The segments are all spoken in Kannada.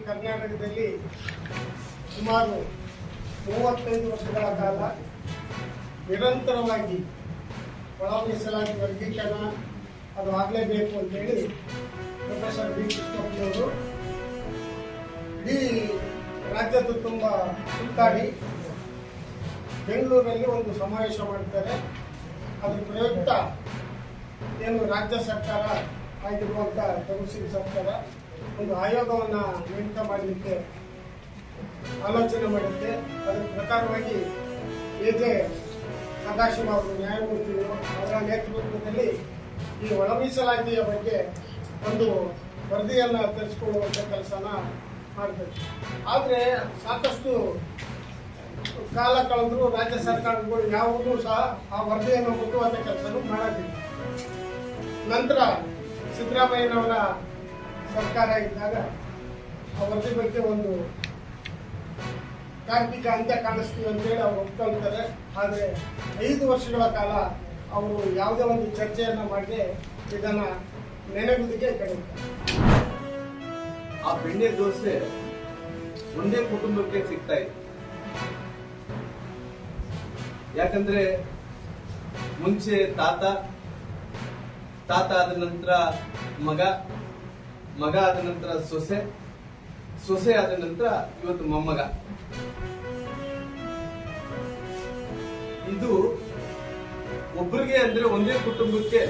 ಕರ್ನಾಟಕದಲ್ಲಿ ಸುಮಾರು 35 ವರ್ಷಗಳ ಕಾಲ ನಿರಂತರವಾಗಿ ಒಳ ಮೀಸಲಾತಿ ವರ್ಗೀಕರಣ ಅದು ಆಗಲೇಬೇಕು ಅಂತೇಳಿ ಪ್ರೊಫೆಸರ್ ಬಿ ಕೃಷ್ಣಪ್ಪನವರು ಇಡೀ ರಾಜ್ಯದ ತುಂಬ ಸುತ್ತಾಡಿ ಬೆಂಗಳೂರಲ್ಲಿ ಒಂದು ಸಮಾವೇಶ ಮಾಡ್ತಾರೆ. ಅದ್ರ ಪ್ರಯುಕ್ತ ಏನು ರಾಜ್ಯ ಸರ್ಕಾರ ಆಗಿರುವಂಥ ತಗುಸಿಂಗ್ ಸರ್ಕಾರ ಒಂದು ಆಯೋಗವನ್ನು ನೇಮಕ ಮಾಡಲಿಕ್ಕೆ ಆಲೋಚನೆ ಮಾಡುತ್ತೆ. ಅದರ ಪ್ರಕಾರವಾಗಿ ಎ.ಜೆ. ಸದಾಶಿವ ಅವರು ನ್ಯಾಯಮೂರ್ತಿಗಳು ಅವರ ನೇತೃತ್ವದಲ್ಲಿ ಈ ಒಳ ಮೀಸಲಾತಿಯ ಬಗ್ಗೆ ಒಂದು ವರದಿಯನ್ನು ತರಿಸಿಕೊಳ್ಳುವಂಥ ಕೆಲಸನ ಮಾಡಬೇಕು. ಆದರೆ ಸಾಕಷ್ಟು ಕಾಲ ಕಳೆದರೂ ರಾಜ್ಯ ಸರ್ಕಾರಗಳು ಯಾವುದೂ ಸಹ ಆ ವರದಿಯನ್ನು ಮುಟ್ಟುವಂಥ ಕೆಲಸನೂ ಮಾಡೋದಿಲ್ಲ. ನಂತರ ಸಿದ್ದರಾಮಯ್ಯನವರ ಸರ್ಕಾರ ಇದ್ದಾಗ ಆ ವರದಿ ಬಗ್ಗೆ ಒಂದು ತಾರ್ಕಿಕ ಅಂತ್ಯ ಕಾಣಿಸ್ತೀವಿ ಅಂತೇಳಿ ಅವರು ಒಪ್ಕೊಳ್ತಾರೆ. ಆದರೆ 5 ವರ್ಷಗಳ ಕಾಲ ಅವರು ಯಾವುದೇ ಒಂದು ಚರ್ಚೆಯನ್ನು ಮಾಡದೆ ಇದನ್ನು ನೆನೆಗುದಿಗೆ ಕರೀತಾರೆ. ಆ ಬೆಣ್ಣೆ ದೋಸೆ ಒಂದೇ ಕುಟುಂಬಕ್ಕೆ ಸಿಗ್ತಾ ಇದೆ. ಯಾಕಂದ್ರೆ ಮುಂಚೆ ತಾತ ಆದ ನಂತರ ಮಗ ಆದ ನಂತರ ಸೊಸೆ ಆದ ನಂತರ ಇವತ್ತು ಮೊಮ್ಮಗ. ಇದು ಒಬ್ಬರಿಗೆ ಅಂದ್ರೆ ಒಂದೇ ಕುಟುಂಬಕ್ಕೆ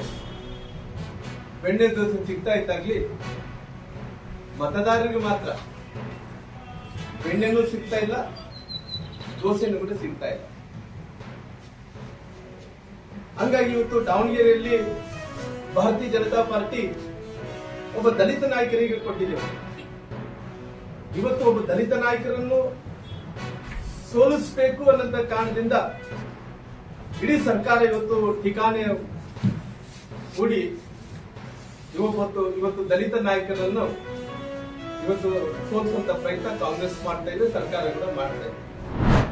ಬೆಣ್ಣೆ ದೋಸೆ ಸಿಗ್ತಾ ಇದ್ದಾಗ್ಲಿ ಮತದಾರರಿಗೆ ಮಾತ್ರ ಬೆಣ್ಣೆನೂ ಸಿಗ್ತಾ ಇಲ್ಲ, ದೋಸೆನೂ ಕೂಡ ಸಿಗ್ತಾ ಇಲ್ಲ. ಹಂಗಾಗಿ ಇವತ್ತು ದಾವಣಗೆರೆಯಲ್ಲಿ ಭಾರತೀಯ ಜನತಾ ಪಾರ್ಟಿ ಒಬ್ಬ ದಲಿತ ನಾಯಕರಿಗೆ ಕೊಟ್ಟಿದ್ದೇವೆ. ಇವತ್ತು ಒಬ್ಬ ದಲಿತ ನಾಯಕರನ್ನು ಸೋಲಿಸಬೇಕು ಅನ್ನೋಂಥ ಕಾರಣದಿಂದ ಇಡೀ ಸರ್ಕಾರ ಇವತ್ತು ಠಿಕಾಣೆ ಹೂಡಿ ಇವತ್ತು ದಲಿತ ನಾಯಕರನ್ನು ಇವತ್ತು ಸೋಲಿಸುವಂತ ಪ್ರಯತ್ನ ಕಾಂಗ್ರೆಸ್ ಮಾಡ್ತಾ ಇದೆ, ಸರ್ಕಾರ ಕೂಡ ಮಾಡ್ತಾ ಇದೆ.